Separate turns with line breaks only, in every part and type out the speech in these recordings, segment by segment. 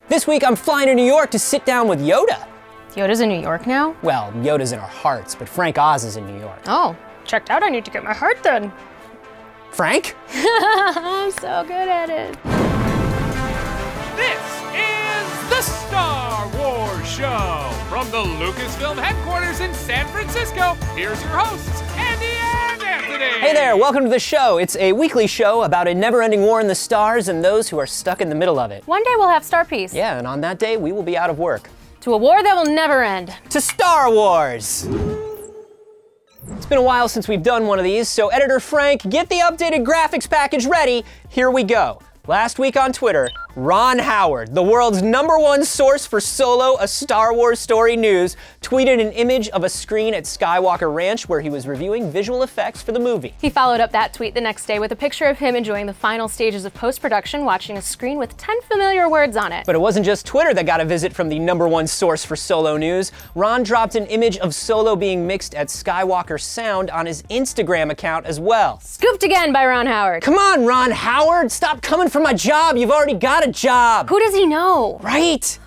This week I'm flying to New York to sit down with Yoda.
Yoda's in New York now?
Well, Yoda's in our hearts, but Frank Oz is in New York.
Oh, checked out. I need to get my heart then.
Frank?
I'm so good at it.
This is the Star Wars Show from the Lucasfilm headquarters in San Francisco. Here's your hosts, Andy and Anthony.
Hey there, welcome to the show. It's a weekly show about a never-ending war in the stars and those who are stuck in the middle of it.
One day we'll have Star Peace.
Yeah, and on that day, we will be out of work.
To a war that will never end.
To Star Wars! It's been a while since we've done one of these, so Editor Frank, get the updated graphics package ready. Here we go. Last week on Twitter, Ron Howard, the world's #1 source for Solo, a Star Wars story news, tweeted an image of a screen at Skywalker Ranch where he was reviewing visual effects for the movie.
He followed up that tweet the next day with a picture of him enjoying the final stages of post-production, watching a screen with 10 familiar words on it.
But it wasn't just Twitter that got a visit from the #1 source for Solo news. Ron dropped an image of Solo being mixed at Skywalker Sound on his Instagram account as well.
Scooped again by Ron Howard.
Come on, Ron Howard, stop coming for my job. You've already got a job.
Who does he know?
Right?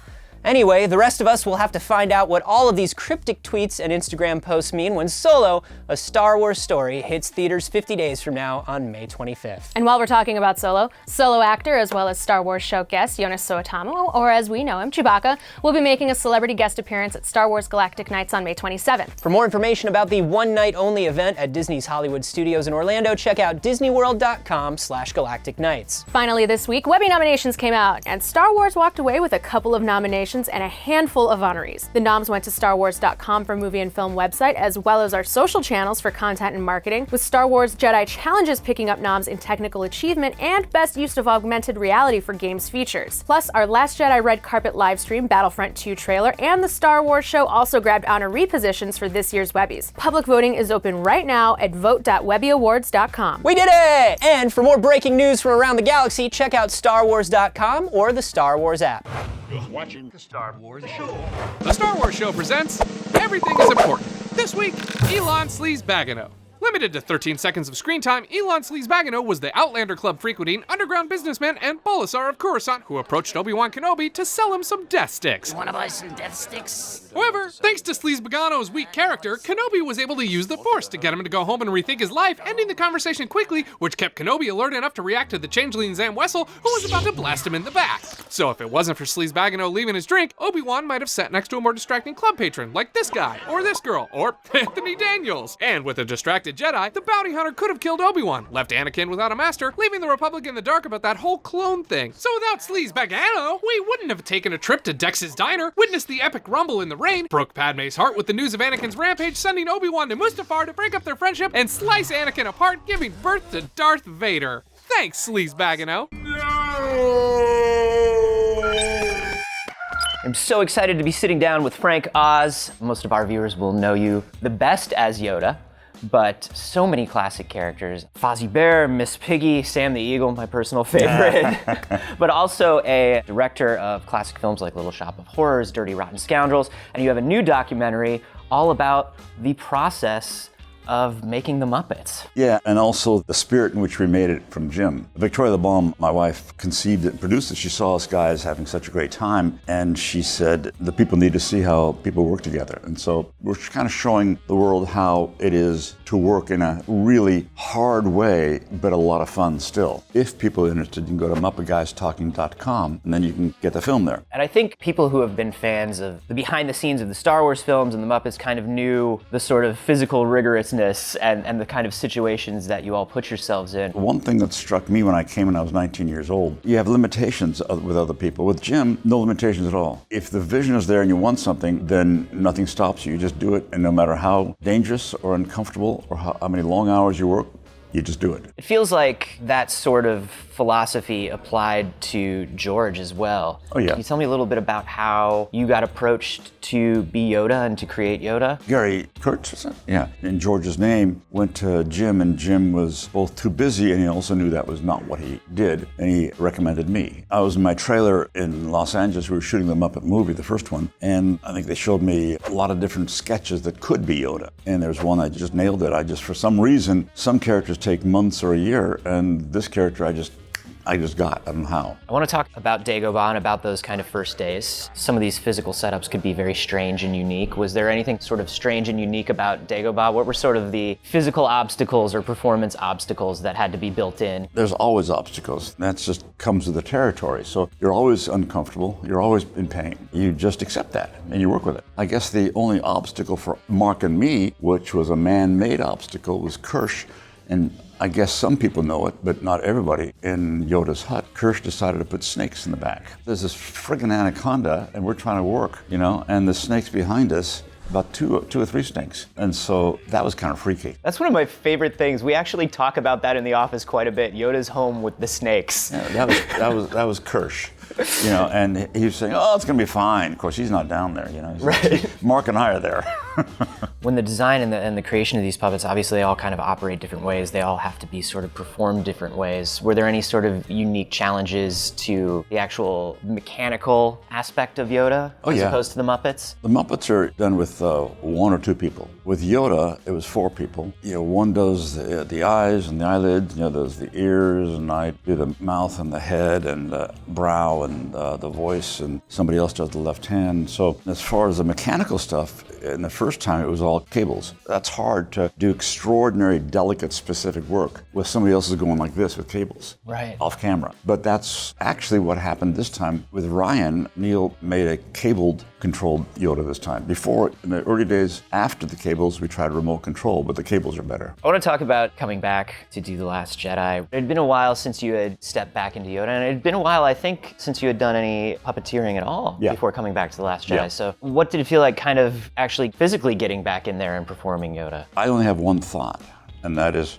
Anyway, the rest of us will have to find out what all of these cryptic tweets and Instagram posts mean when Solo, a Star Wars story, hits theaters 50 days from now on May 25th.
And while we're talking about Solo actor as well as Star Wars show guest Jonas Suotamo, or as we know him, Chewbacca, will be making a celebrity guest appearance at Star Wars Galactic Nights on May 27th.
For more information about the one-night-only event at Disney's Hollywood Studios in Orlando, check out disneyworld.com/Galactic Nights.
Finally this week, Webby nominations came out, and Star Wars walked away with a couple of nominations and a handful of honorees. The noms went to StarWars.com for movie and film website, as well as our social channels for content and marketing, with Star Wars Jedi Challenges picking up noms in technical achievement and best use of augmented reality for games features. Plus, our Last Jedi red carpet livestream, Battlefront 2 trailer, and the Star Wars show also grabbed honoree positions for this year's Webbies. Public voting is open right now at vote.webbyawards.com.
We did it! And for more breaking news from around the galaxy, check out StarWars.com or the Star Wars app.
Watching the Star Wars Show.
The Star Wars Show presents Everything is Important. This week, Elan Sleaze-Bagano. Limited to 13 seconds of screen time, Elan Sleaze-Bagano was the Outlander Club frequenting underground businessman and Bolasar of Coruscant who approached Obi-Wan Kenobi to sell him some death sticks.
Wanna buy some death sticks?
However, thanks to Sleaze-Bagano's weak character, Kenobi was able to use the Force to get him to go home and rethink his life, ending the conversation quickly, which kept Kenobi alert enough to react to the changeling Zam Wessel, who was about to blast him in the back. So if it wasn't for Sleaze-Bagano leaving his drink, Obi-Wan might have sat next to a more distracting club patron, like this guy, or this girl, or Anthony Daniels. And with a distracted Jedi, the bounty hunter could have killed Obi-Wan, left Anakin without a master, leaving the Republic in the dark about that whole clone thing. So without Sleaze-Bagano, we wouldn't have taken a trip to Dex's Diner, witnessed the epic rumble in the rain, broke Padme's heart with the news of Anakin's rampage, sending Obi-Wan to Mustafar to break up their friendship, and slice Anakin apart, giving birth to Darth Vader. Thanks, Sleaze-Bagano.
I'm so excited to be sitting down with Frank Oz. Most of our viewers will know you the best as Yoda, but so many classic characters. Fozzie Bear, Miss Piggy, Sam the Eagle, my personal favorite. But also a director of classic films like Little Shop of Horrors, Dirty Rotten Scoundrels, and you have a new documentary all about the process of making the Muppets.
Yeah, and also the spirit in which we made it from Jim. Victoria LeBlanc, my wife, conceived it and produced it. She saw us guys having such a great time, and she said the people need to see how people work together. And so we're kind of showing the world how it is to work in a really hard way, but a lot of fun still. If people are interested, you can go to MuppetGuysTalking.com, and then you can get the film there.
And I think people who have been fans of the behind the scenes of the Star Wars films and the Muppets kind of knew the sort of physical rigorousness and the kind of situations that you all put yourselves in.
One thing that struck me when I came when I was 19 years old, you have limitations with other people. With Jim, no limitations at all. If the vision is there and you want something, then nothing stops you. You just do it, and no matter how dangerous or uncomfortable or how many long hours you work, you just do it.
It feels like that sort of philosophy applied to George as well.
Oh, yeah.
Can you tell me a little bit about how you got approached to be Yoda and to create Yoda?
Gary Kurtz, is it? Yeah. In George's name, went to Jim, and Jim was both too busy and he also knew that was not what he did, and he recommended me. I was in my trailer in Los Angeles. We were shooting the Muppet movie, the first one, and I think they showed me a lot of different sketches that could be Yoda. And there's one I just nailed it. For some reason, some characters take months or a year, and this character I just I just got. I don't know how.
I want to talk about Dagobah and about those kind of first days. Some of these physical setups could be very strange and unique. Was there anything sort of strange and unique about Dagobah? What were sort of the physical obstacles or performance obstacles that had to be built in?
There's always obstacles. That just comes with the territory. So you're always uncomfortable. You're always in pain. You just accept that and you work with it. I guess the only obstacle for Mark and me, which was a man-made obstacle, was Kirsch. And I guess some people know it, but not everybody. In Yoda's hut, Kirsch decided to put snakes in the back. There's this friggin' anaconda, and we're trying to work, and the snakes behind us, about two or three snakes. And so that was kind of freaky.
That's one of my favorite things. We actually talk about that in the office quite a bit. Yoda's home with the snakes.
Yeah, that was Kirsch. And he was saying, "Oh, it's gonna be fine." Of course, he's not down there.
Right.
Mark and I are there.
When the design and the creation of these puppets, obviously they all kind of operate different ways. They all have to be sort of performed different ways. Were there any sort of unique challenges to the actual mechanical aspect of Yoda as opposed to the Muppets?
The Muppets are done with one or two people. With Yoda, it was four people. One does the eyes and the eyelids, does the ears, and I do the mouth and the head and the brow and the voice, and somebody else does the left hand. So as far as the mechanical stuff, in the first time it was all cables. That's hard to do extraordinary, delicate, specific work with somebody else is going like this with cables.
Right.
Off camera. But that's actually what happened this time with Ryan. Neil made a cabled controlled Yoda this time. Before, in the early days after the cables, we tried remote control, but the cables are better.
I want to talk about coming back to do The Last Jedi. It had been a while since you had stepped back into Yoda, and it had been a while, I think, since you had done any puppeteering at all before coming back to The Last Jedi.
Yeah.
So what did it feel like kind of actually physically getting back in there and performing Yoda?
I only have one thought, and that is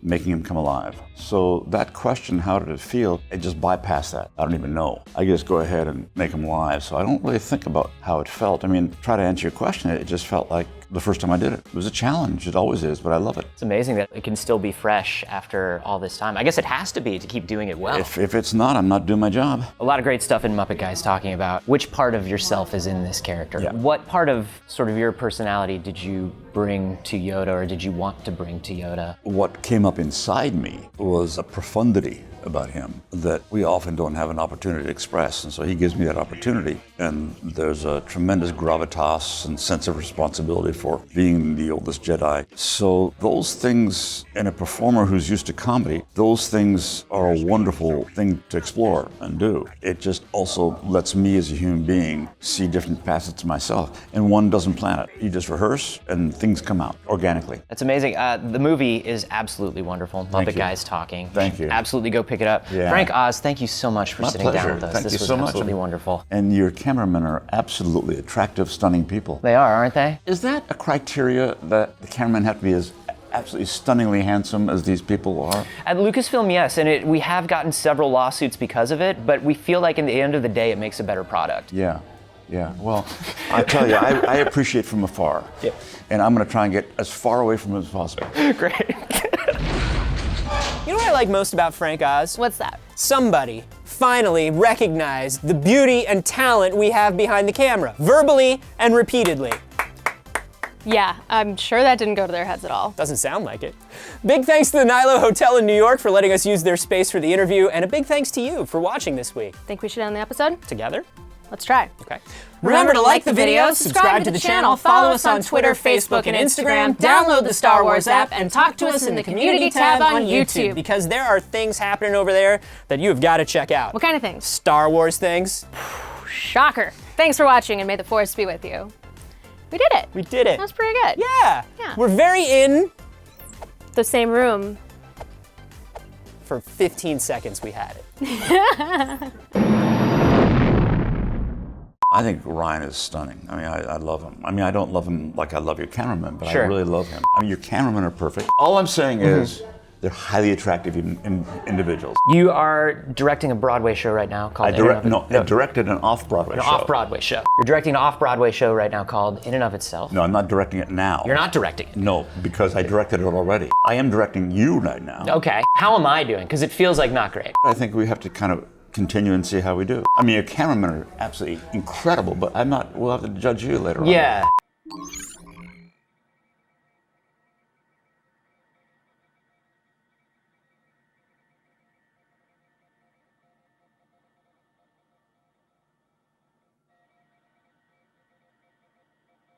making him come alive. So that question, how did it feel? I just bypassed that. I don't even know. I just go ahead and make him alive. So I don't really think about how it felt. I mean, try to answer your question, it just felt like the first time I did it. It was a challenge. It always is, but I love it.
It's amazing that it can still be fresh after all this time. I guess it has to be to keep doing it well.
If it's not, I'm not doing my job.
A lot of great stuff in Muppet Guys talking about which part of yourself is in this character.
Yeah.
What part of sort of your personality did you bring to Yoda, or did you want to bring to Yoda?
What came up inside me was a profundity about him that we often don't have an opportunity to express, and so he gives me that opportunity. And there's a tremendous gravitas and sense of responsibility for being the oldest Jedi. So those things, in a performer who's used to comedy, those things are a wonderful thing to explore and do. It just also lets me as a human being see different facets of myself, and one doesn't plan it. You just rehearse and things come out organically.
That's amazing. The movie is absolutely wonderful.
Thank
Muppet
you.
Guys talking.
Thank you.
Absolutely go pick it up.
Yeah.
Frank Oz, thank you so much for
My
sitting
pleasure.
down with us.
Thank
This
you
was
so much.
absolutely wonderful.
And your cameramen are absolutely attractive, stunning people.
They are, aren't they?
Is that a criteria that the cameramen have to be as absolutely stunningly handsome as these people are?
At Lucasfilm, yes, and we have gotten several lawsuits because of it, but we feel like in the end of the day, it makes a better product.
Yeah. Well, I tell you, I appreciate from afar.
Yeah.
And I'm going to try and get as far away from it as possible.
Great.
You know what I like most about Frank Oz?
What's that?
Somebody finally recognized the beauty and talent we have behind the camera, verbally and repeatedly.
Yeah, I'm sure that didn't go to their heads at all.
Doesn't sound like it. Big thanks to the Nilo Hotel in New York for letting us use their space for the interview, and a big thanks to you for watching this week.
Think we should end the episode?
Together?
Let's try.
Okay.
Remember to like the video, subscribe to the channel, follow us on Twitter, Facebook, and Instagram, download the Star Wars app, and talk to us in the community tab on YouTube.
Because there are things happening over there that you have got to check out.
What kind of things?
Star Wars things.
Shocker. Thanks for watching, and may the Force be with you. We did it.
We did it.
That was pretty good.
Yeah.
Yeah.
We're very in.
The same room.
For 15 seconds we had it.
I think Ryan is stunning. I mean, I love him. I mean, I don't love him like I love your cameraman, but
Sure.
I really love him. I mean, your cameramen are perfect. All I'm saying is they're highly attractive individuals.
You are directing a Broadway show right now called
I directed an off-Broadway show.
An off-Broadway show. You're directing an off-Broadway show right now called In and of Itself.
No, I'm not directing it now.
You're not directing it.
No, because I directed it already. I am directing you right now.
Okay. How am I doing? Because it feels like not great.
I think we have to kind of continue and see how we do. I mean, your cameramen are absolutely incredible, but we'll have to judge you later on.
Yeah.